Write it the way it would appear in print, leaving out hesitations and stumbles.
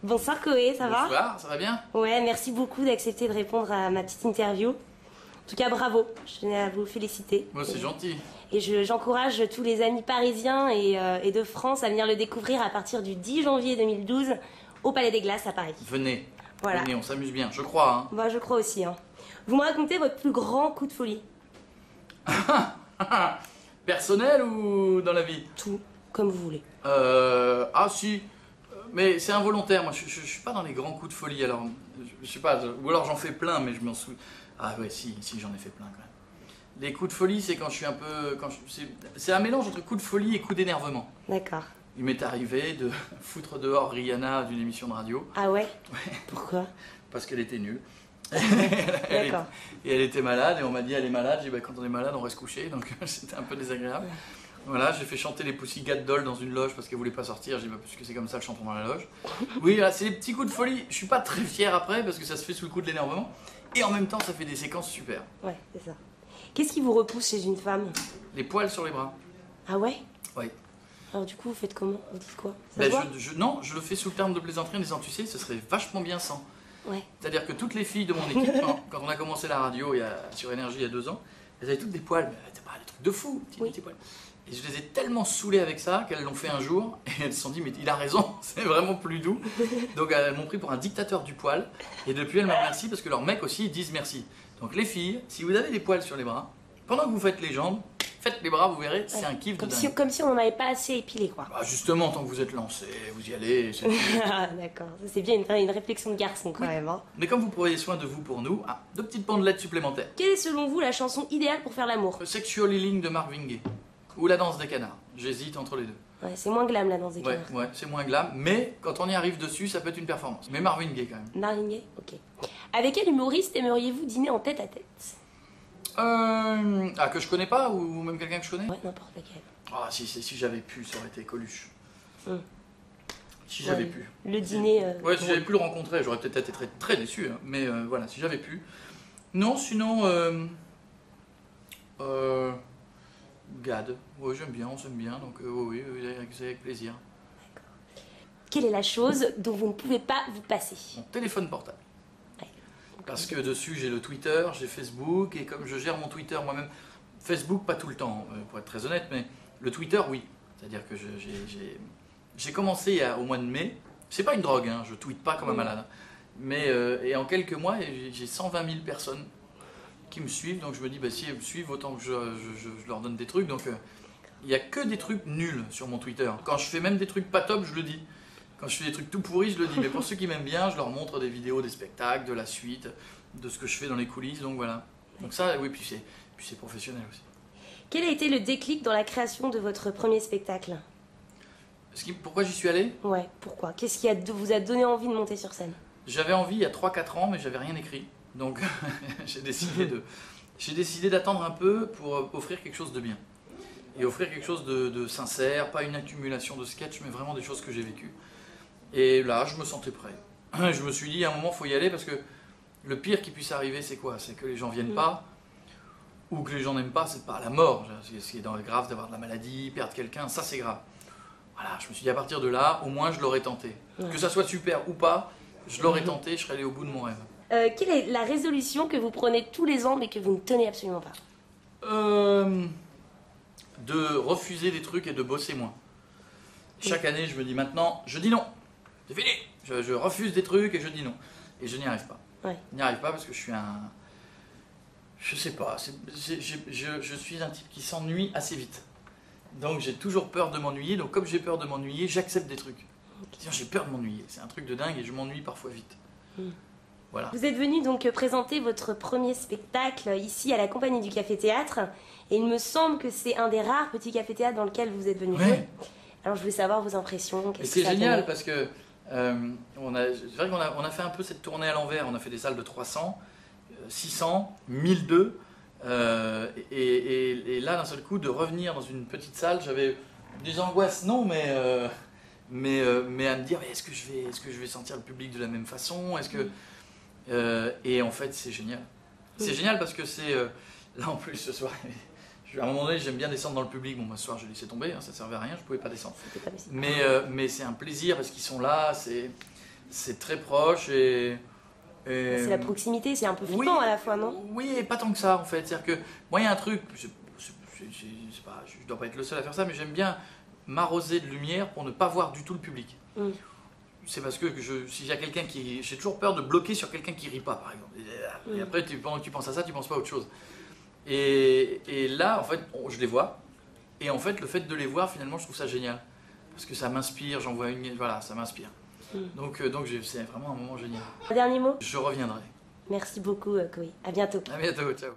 Bonsoir Koé, ça va? Bonsoir, ça va bien? Ouais, merci beaucoup d'accepter de répondre à ma petite interview. En tout cas, bravo, je tenais à vous féliciter. Moi, c'est gentil. Et j'encourage tous les amis parisiens et de France à venir le découvrir à partir du 10 janvier 2012 au Palais des Glaces à Paris. Venez, voilà. Venez, on s'amuse bien, je crois. Hein. Bah, je crois aussi. Hein. Vous me racontez votre plus grand coup de folie? Personnel ou dans la vie? Tout, comme vous voulez. Ah si, mais c'est involontaire, moi je suis pas dans les grands coups de folie, alors je sais pas, ou alors j'en fais plein, mais je m'en souviens. Ah ouais, si j'en ai fait plein quand même. Les coups de folie, c'est quand je suis un peu... C'est un mélange entre coup de folie et coup d'énervement. D'accord. Il m'est arrivé de foutre dehors Rihanna d'une émission de radio. Ah ouais? Ouais. Pourquoi? Parce qu'elle était nulle. D'accord. Et elle était malade, et on m'a dit elle est malade. J'ai dit bah, quand on est malade, on reste couché, donc c'était un peu désagréable. Voilà, j'ai fait chanter les Pussycat Dolls dans une loge parce qu'elle voulait pas sortir. J'ai dit bah, puisque c'est comme ça, le chantons dans la loge. Oui, c'est des petits coups de folie. Je suis pas très fier après parce que ça se fait sous le coup de l'énervement. Et en même temps, ça fait des séquences super. Ouais, c'est ça. Qu'est-ce qui vous repousse chez une femme? Les poils sur les bras. Ah ouais? Oui. Alors du coup, vous faites comment? Vous dites quoi? Ça Ben, se voit? non, je le fais sous le terme de plaisanterie en disant tu sais, ce serait vachement bien sans. Ouais. C'est-à-dire que toutes les filles de mon équipe, quand on a commencé la radio sur Énergie il y a 2 ans, elles avaient toutes des poils, mais c'était pas des trucs de fou, petits poils. Et je les ai tellement saoulées avec ça qu'elles l'ont fait un jour et elles se sont dit mais il a raison, c'est vraiment plus doux. Donc elles m'ont pris pour un dictateur du poil et depuis elles me remercient parce que leurs mecs aussi ils disent merci. Donc les filles, si vous avez des poils sur les bras, pendant que vous faites les jambes, faites les bras, vous verrez, c'est un kiff de dingue. Comme si on n'en avait pas assez épilé quoi. Bah justement, tant que vous êtes lancé, vous y allez. Ah, d'accord, c'est bien une réflexion de garçon quand même. Hein. Mais comme vous prenez soin de vous pour nous, 2 petites bandelettes supplémentaires. Quelle est selon vous la chanson idéale pour faire l'amour? Sexual Healing de Marvin Gaye. Ou La danse des canards. J'hésite entre les deux. Ouais, c'est moins glam la danse des canards. Ouais, c'est moins glam, mais quand on y arrive dessus, ça peut être une performance. Mais Marvin Gaye quand même. Marvin Gaye, ok. Avec quel humoriste aimeriez-vous dîner en tête à tête? Que je connais pas ou même quelqu'un que je connais? Ouais, n'importe lequel. Ah, si j'avais pu, ça aurait été Coluche. Si Ouais, j'avais pu. Le dîner. Ouais, si j'avais pu le rencontrer, j'aurais peut-être été très, très déçu, hein. Mais voilà, si j'avais pu. Non, sinon. Gad. Ouais, j'aime bien, on s'aime bien, donc oui, c'est avec plaisir. D'accord. Quelle est la chose dont vous ne pouvez pas vous passer? Mon téléphone portable. Ouais. Parce que dessus j'ai le Twitter, j'ai Facebook, et comme je gère mon Twitter moi-même, Facebook pas tout le temps, pour être très honnête, mais le Twitter oui. C'est-à-dire que j'ai commencé au mois de mai, c'est pas une drogue, hein, je tweete pas comme un malade, mais et en quelques mois j'ai 120 000 personnes qui me suivent, donc je me dis bah, si elles me suivent autant que je leur donne des trucs, donc il n'y a que des trucs nuls sur mon Twitter. Quand je fais même des trucs pas top, je le dis. Quand je fais des trucs tout pourris, je le dis. Mais pour ceux qui m'aiment bien, je leur montre des vidéos, des spectacles, de la suite, de ce que je fais dans les coulisses, donc voilà. Donc ça, oui, puis c'est professionnel aussi. Quel a été le déclic dans la création de votre premier spectacle? Pourquoi j'y suis allé? Ouais, pourquoi? Qu'est-ce qui vous a donné envie de monter sur scène? J'avais envie il y a 3-4 ans, mais j'avais rien écrit. Donc j'ai décidé d'attendre un peu pour offrir quelque chose de bien. Et offrir quelque chose de sincère, pas une accumulation de sketchs, mais vraiment des choses que j'ai vécues. Et là, je me sentais prêt. Je me suis dit, à un moment, il faut y aller, parce que le pire qui puisse arriver, c'est quoi? C'est que les gens viennent pas, ou que les gens n'aiment pas, c'est pas la mort. Ce qui est grave d'avoir de la maladie, perdre quelqu'un, ça c'est grave. Voilà, je me suis dit, à partir de là, au moins je l'aurais tenté. Que ça soit super ou pas, je l'aurais tenté, je serais allé au bout de mon rêve. Quelle est la résolution que vous prenez tous les ans, mais que vous ne tenez absolument pas? De refuser des trucs et de bosser moins. Chaque année, je me dis maintenant, je dis non. C'est fini. Je refuse des trucs et je dis non. Et je n'y arrive pas. Ouais. Je n'y arrive pas parce que je suis un... Je sais pas. Je suis un type qui s'ennuie assez vite. Donc j'ai toujours peur de m'ennuyer. Donc comme j'ai peur de m'ennuyer, j'accepte des trucs. Okay. J'ai peur de m'ennuyer. C'est un truc de dingue et je m'ennuie parfois vite. Voilà. Vous êtes venu donc présenter votre premier spectacle ici à la Compagnie du Café Théâtre. Et il me semble que c'est un des rares petits cafés-théâtres dans lequel vous êtes venu jouer. Alors je voulais savoir vos impressions. C'est génial parce que c'est vrai qu'on a fait un peu cette tournée à l'envers. On a fait des salles de 300, 600, 1002. Et là, d'un seul coup, de revenir dans une petite salle, j'avais des angoisses, non, mais à me dire, est-ce que je vais sentir le public de la même façon? Et en fait, c'est génial. C'est génial parce que c'est... là, en plus, ce soir... À un moment donné, j'aime bien descendre dans le public. Bon, ce soir, j'ai laissé tomber, hein, ça ne servait à rien, je ne pouvais pas descendre. Mais c'est un plaisir parce qu'ils sont là. c'est très proche et C'est la proximité, c'est un peu flippant à la fois, non? Oui, et pas tant que ça en fait. C'est-à-dire que moi, il y a un truc, je dois pas être le seul à faire ça, mais j'aime bien m'arroser de lumière pour ne pas voir du tout le public. C'est parce que si j'ai quelqu'un qui... J'ai toujours peur de bloquer sur quelqu'un qui rit pas, par exemple. Et après, pendant que tu penses à ça, tu penses pas à autre chose. Et là, en fait, je les vois. Et en fait, le fait de les voir, finalement, je trouve ça génial. Parce que ça m'inspire, j'en vois une... Voilà, ça m'inspire. Donc c'est vraiment un moment génial. Un dernier mot? Je reviendrai. Merci beaucoup, Koé. À bientôt. À bientôt, ciao.